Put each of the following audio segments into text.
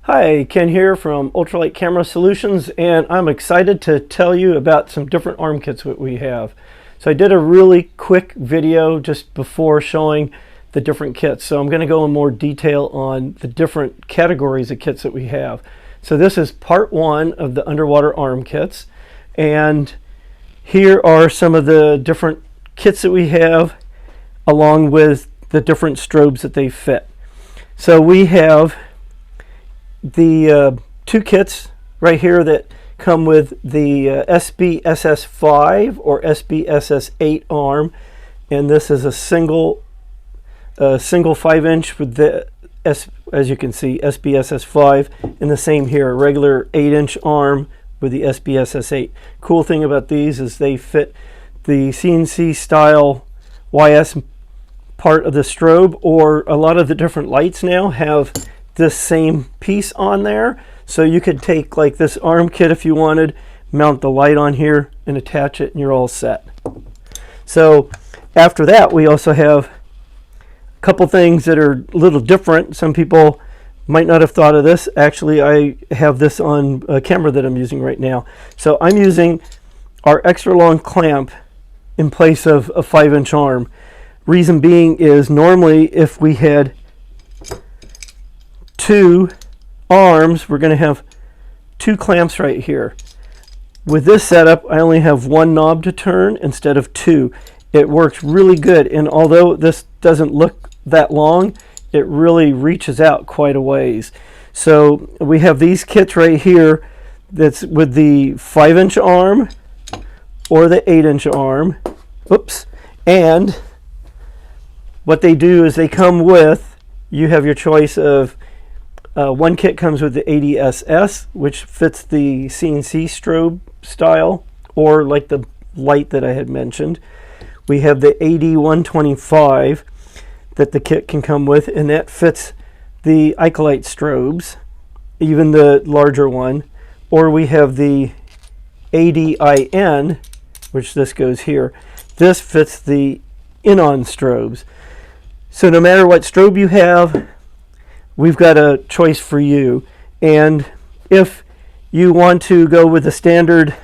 Hi, Ken here from Ultralight Camera Solutions, and I'm excited to tell you about some different arm kits that we have. So I did a really quick video just before showing the different kits. So I'm going to go in more detail on the different categories of kits that we have. So this is part one of the underwater arm kits, and here are some of the different kits that we have along with the different strobes that they fit. So we have the two kits right here that come with the SBSS5 or SBSS8 arm, and this is a single 5-inch with the as you can see SBSS5, and the same here, a regular 8-inch arm with the SBSS8. Cool thing about these is they fit the CNC style YS part of the strobe, or a lot of the different lights now have this same piece on there. So you could take like this arm kit if you wanted, mount the light on here and attach it, and you're all set. So after that, we also have a couple things that are a little different. Some people might not have thought of this. Actually, I have this on a camera that I'm using right now. So I'm using our extra long clamp in place of a 5-inch arm. Reason being is normally if we had two arms, we're going to have two clamps right here. With this setup, I only have one knob to turn instead of two. It works really good, and although this doesn't look that long, it really reaches out quite a ways. So we have these kits right here that's with the 5-inch arm or the 8-inch arm. Oops. And what they do is they come with, you have your choice of one kit comes with the ADSS, which fits the CNC strobe style, or like the light that I had mentioned. We have the AD125 that the kit can come with, and that fits the Ikelite strobes, even the larger one. Or we have the ADIN, which this goes here. This fits the Inon strobes. So no matter what strobe you have, we've got a choice for you. And if you want to go with the standard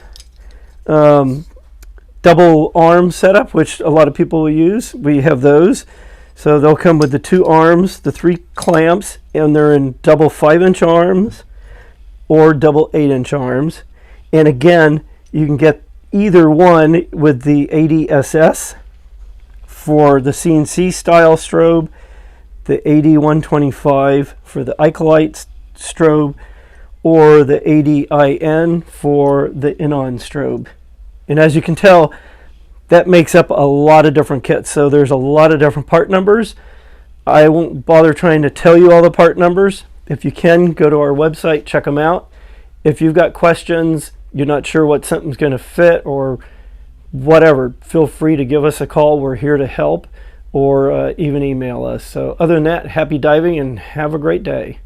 double arm setup, which a lot of people will use, we have those. So they'll come with the two arms, the 3 clamps, and they're in double 5-inch arms or double 8-inch arms. And again, you can get either one with the ADSS for the CNC style strobe, the AD125 for the Ikelite strobe, or the ADIN for the Inon strobe. And as you can tell, that makes up a lot of different kits. So there's a lot of different part numbers. I won't bother trying to tell you all the part numbers. If you can, go to our website, check them out. If you've got questions, you're not sure what something's going to fit or whatever, feel free to give us a call. We're here to help, or even email us. So other than that, happy diving and have a great day.